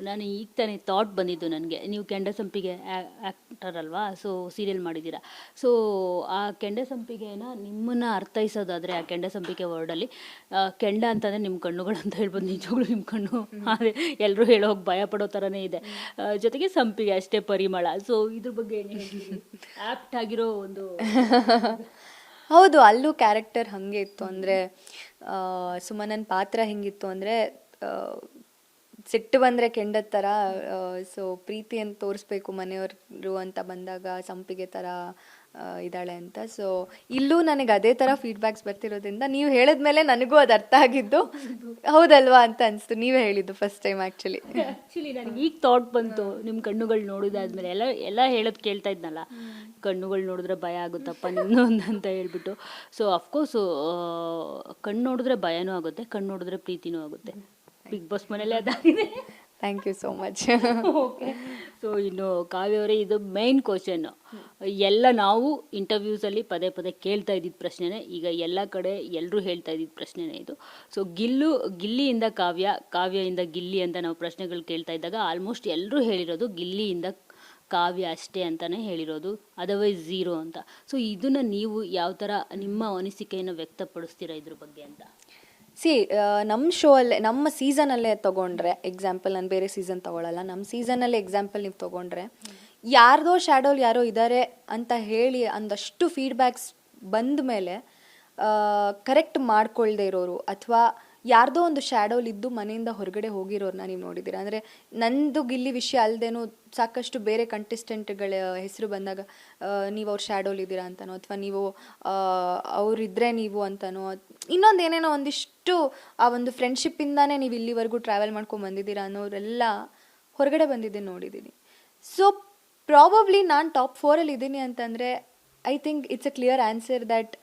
ನಾನು ಈಗ ತಾನೇ ಥಾಟ್ ಬಂದಿದ್ದು ನನಗೆ. ನೀವು ಕೆಂಡ ಸಂಪಿಗೆ ಆ್ಯಕ್ಟರ್ ಅಲ್ವಾ, ಸೊ ಸೀರಿಯಲ್ ಮಾಡಿದ್ದೀರಾ. ಸೊ ಆ ಕೆಂಡ ಸಂಪಿಗೆನ ನಿಮ್ಮನ್ನು ಅರ್ಥೈಸೋದಾದರೆ ಆ ಕೆಂಡ ಸಂಪಿಗೆ ವರ್ಡಲ್ಲಿ ಕೆಂಡ ಅಂತಂದರೆ ನಿಮ್ಮ ಕಣ್ಣುಗಳು ಅಂತ ಹೇಳ್ಬೋದು. ನಿಜವಾಗ್ಲೂ ನಿಮ್ಮ ಕಣ್ಣು ಅದೇ ಎಲ್ಲರೂ ಹೇಳೋಗಿ ಭಯ ಪಡೋ ಥರನೇ ಇದೆ. ಜೊತೆಗೆ ಸಂಪಿಗೆ ಅಷ್ಟೇ ಪರಿಮಳ. ಸೊ ಇದ್ರ ಬಗ್ಗೆ ಏನು ಹೇಳ್ತೀರಿ? ಆ್ಯಪ್ಟ್ ಆಗಿರೋ ಒಂದು ಹೌದು, ಅಲ್ಲೂ ಕ್ಯಾರೆಕ್ಟರ್ ಹಾಗೆ ಇತ್ತು. ಅಂದರೆ ಸುಮನನ್ ಪಾತ್ರ ಹೆಂಗಿತ್ತು ಅಂದರೆ ಸಿಟ್ಟು ಬಂದರೆ ಕೆಂಡದ ಥರ, ಸೊ ಪ್ರೀತಿಯನ್ನು ತೋರಿಸ್ಬೇಕು ಮನೆಯವರು ಅಂತ ಬಂದಾಗ ಸಂಪಿಗೆ ಥರ ಇದ್ದಾಳೆ ಅಂತ. ಸೊ ಇಲ್ಲೂ ನನಗೆ ಅದೇ ಥರ ಫೀಡ್ಬ್ಯಾಕ್ಸ್ ಬರ್ತಿರೋದ್ರಿಂದ ನೀವು ಹೇಳಿದ್ಮೇಲೆ ನನಗೂ ಅದು ಅರ್ಥ ಆಗಿದ್ದು ಹೌದಲ್ವಾ ಅಂತ ಅನಿಸ್ತು. ನೀವೇ ಹೇಳಿದ್ದು ಫಸ್ಟ್ ಟೈಮ್ ಆ್ಯಕ್ಚುಲಿ ನನಗೆ ಈಗ ಥಾಟ್ ಬಂತು. ನಿಮ್ಮ ಕಣ್ಣುಗಳು ನೋಡಿದಾದ್ಮೇಲೆ ಎಲ್ಲ ಹೇಳೋದು ಕೇಳ್ತಾ ಇದ್ನಲ್ಲ, ಕಣ್ಣುಗಳು ನೋಡಿದ್ರೆ ಭಯ ಆಗುತ್ತಪ್ಪ ನಿನ್ನೂ ಅಂತ ಹೇಳ್ಬಿಟ್ಟು. ಸೊ ಅಫ್ಕೋರ್ಸು ಕಣ್ಣು ನೋಡಿದ್ರೆ ಭಯನೂ ಆಗುತ್ತೆ, ಕಣ್ಣು ನೋಡಿದ್ರೆ ಪ್ರೀತಿನೂ ಆಗುತ್ತೆ. ಬಿಗ್ ಬಾಸ್ ಮನೇಲಿ ಅದಾಗಿದೆ. Thank you so much. Okay, so ಇನ್ನು ಕಾವ್ಯವರೇ, ಇದು ಮೇನ್ ಕ್ವಶನ್ನು. ಎಲ್ಲ ನಾವು ಇಂಟರ್ವ್ಯೂಸಲ್ಲಿ ಪದೇ ಪದೇ ಕೇಳ್ತಾ ಇದ್ದಿದ್ದ ಪ್ರಶ್ನೆನೇ, ಈಗ ಎಲ್ಲ ಕಡೆ ಎಲ್ಲರೂ ಹೇಳ್ತಾ ಇದ್ದಿದ್ದ ಪ್ರಶ್ನೆನೇ ಇದು. ಸೊ ಗಿಲ್ಲಿಯಿಂದ ಕಾವ್ಯ, ಕಾವ್ಯದಿಂದ ಗಿಲ್ಲಿ ಅಂತ ನಾವು ಪ್ರಶ್ನೆಗಳು ಕೇಳ್ತಾ ಇದ್ದಾಗ ಆಲ್ಮೋಸ್ಟ್ ಎಲ್ಲರೂ ಹೇಳಿರೋದು ಗಿಲ್ಲಿಯಿಂದ ಕಾವ್ಯ ಅಷ್ಟೇ ಅಂತಲೇ ಹೇಳಿರೋದು, ಅದರ್ವೈಸ್ ಝೀರೋ ಅಂತ. ಸೊ ಇದನ್ನು ನೀವು ಯಾವ ಥರ ನಿಮ್ಮ ಅನಿಸಿಕೆಯನ್ನು ವ್ಯಕ್ತಪಡಿಸ್ತೀರಾ ಇದ್ರ ಬಗ್ಗೆ ಅಂತ? ನಮ್ಮ ಶೋ ಅಲ್ಲೇ, ನಮ್ಮ ಸೀಸನಲ್ಲೇ ತೊಗೊಂಡ್ರೆ ಎಕ್ಸಾಂಪಲ್, ನಾನು ಬೇರೆ ಸೀಸನ್ ತೊಗೊಳಲ್ಲ, ನಮ್ಮ ಸೀಸನಲ್ಲೇ ಎಕ್ಸಾಂಪಲ್ ನೀವು ತೊಗೊಂಡ್ರೆ ಯಾರ್ದೋ ಶ್ಯಾಡೋಲ್ ಯಾರೋ ಇದ್ದಾರೆ ಅಂತ ಹೇಳಿ ಒಂದಷ್ಟು ಫೀಡ್ಬ್ಯಾಕ್ಸ್ ಬಂದ ಮೇಲೆ ಕರೆಕ್ಟ್ ಮಾಡ್ಕೊಳ್ದೇ ಇರೋರು ಅಥವಾ ಯಾರ್ದೋ ಒಂದು ಶ್ಯಾಡೋಲ್ ಇದ್ದು ಮನೆಯಿಂದ ಹೊರಗಡೆ ಹೋಗಿರೋರನ್ನ ನೀವು ನೋಡಿದ್ದೀರಾ. ಅಂದರೆ ನಂದು ಗಿಲ್ಲಿ ವಿಷಯ ಅಲ್ಲದೇನೂ ಸಾಕಷ್ಟು ಬೇರೆ ಕಂಟೆಸ್ಟೆಂಟ್ಗಳ ಹೆಸರು ಬಂದಾಗ ನೀವು ಅವ್ರ ಶ್ಯಾಡೋಲ್ ಇದ್ದೀರಾ ಅಂತನೋ, ಅಥವಾ ನೀವು ಅವರಿದ್ದರೆ ನೀವು ಅಂತನೋ, ಇನ್ನೊಂದು ಏನೇನೋ ಒಂದಿಷ್ಟು ಆ ಒಂದು ಫ್ರೆಂಡ್ಶಿಪ್ಪಿಂದಾನೇ ನೀವು ಇಲ್ಲಿವರೆಗೂ ಟ್ರಾವೆಲ್ ಮಾಡ್ಕೊಂಡು ಬಂದಿದ್ದೀರಾ ಅನ್ನೋರೆಲ್ಲ ಹೊರಗಡೆ ಬಂದಿದ್ದೆ ನೋಡಿದ್ದೀನಿ. ಸೊ ಪ್ರಾಬಬ್ಲಿ ನಾನು ಟಾಪ್ 4 ಇದ್ದೀನಿ ಅಂತಂದರೆ I think it's a clear answer that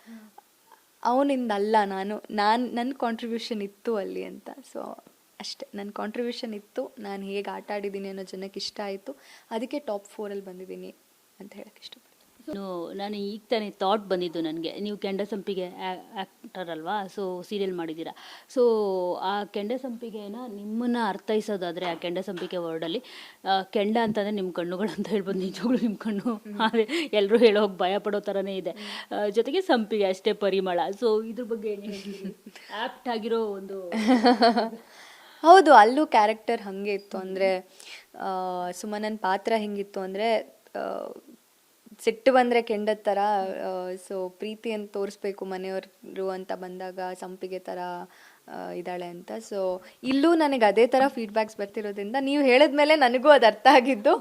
ಅವನಿಂದಲ್ಲ, ನನ್ನ ಕಾಂಟ್ರಿಬ್ಯೂಷನ್ ಇತ್ತು ಅಲ್ಲಿ ಅಂತ. ಸೊ ಅಷ್ಟೇ, ನನ್ನ ಕಾಂಟ್ರಿಬ್ಯೂಷನ್ ಇತ್ತು, ನಾನು ಹೇಗೆ ಆಟ ಆಡಿದ್ದೀನಿ ಅನ್ನೋ ಜನಕ್ಕೆ ಇಷ್ಟ ಆಯಿತು, ಅದಕ್ಕೆ ಟಾಪ್ 4 ಬಂದಿದ್ದೀನಿ ಅಂತ ಹೇಳಕ್ಕೆ ಇಷ್ಟಪಡ್ತೀನಿ. ನಾನು ಈಗ ತಾನೇ ಥಾಟ್ ಬಂದಿದ್ದು ನನಗೆ. ನೀವು ಕೆಂಡ ಸಂಪಿಗೆ ಆ್ಯಕ್ಟರ್ ಅಲ್ವಾ, ಸೊ ಸೀರಿಯಲ್ ಮಾಡಿದ್ದೀರಾ. ಸೊ ಆ ಕೆಂಡ ಸಂಪಿಗೆನ ನಿಮ್ಮನ್ನು ಅರ್ಥೈಸೋದಾದರೆ ಆ ಕೆಂಡ ಸಂಪಿಗೆ ವರ್ಡಲ್ಲಿ ಕೆಂಡ ಅಂತಂದರೆ ನಿಮ್ಮ ಕಣ್ಣುಗಳು ಅಂತ ಹೇಳ್ಬೋದು. ನಿಜವಾಗ್ಲೂ ನಿಮ್ಮ ಕಣ್ಣು ಅದೇ ಎಲ್ಲರೂ ಹೇಳೋಗಿ ಭಯ ಪಡೋ ಥರನೇ ಇದೆ. ಜೊತೆಗೆ ಸಂಪಿಗೆ ಅಷ್ಟೇ ಪರಿಮಳ. ಸೊ ಇದ್ರ ಬಗ್ಗೆ ಏನು ಹೇಳ್ತೀರಿ? ಆ್ಯಪ್ಟ್ ಆಗಿರೋ ಒಂದು ಹೌದು, ಅಲ್ಲೂ ಕ್ಯಾರೆಕ್ಟರ್ ಹಾಗೆ ಇತ್ತು. ಅಂದರೆ ಸುಮನನ್ ಪಾತ್ರ ಹೆಂಗಿತ್ತು ಅಂದರೆ ಸಿಟ್ಟು ಬಂದರೆ ಕೆಂಡದ ಥರ, ಸೊ ಪ್ರೀತಿಯನ್ನು ತೋರಿಸ್ಬೇಕು ಮನೆಯವರು ಅಂತ ಬಂದಾಗ ಸಂಪಿಗೆ ಥರ ಇದ್ದಾಳೆ ಅಂತ. ಸೊ ಇಲ್ಲೂ ನನಗೆ ಅದೇ ಥರ ಫೀಡ್ಬ್ಯಾಕ್ಸ್ ಬರ್ತಿರೋದ್ರಿಂದ ನೀವು ಹೇಳಿದ್ಮೇಲೆ ನನಗೂ ಅದು ಅರ್ಥ ಆಗಿದ್ದು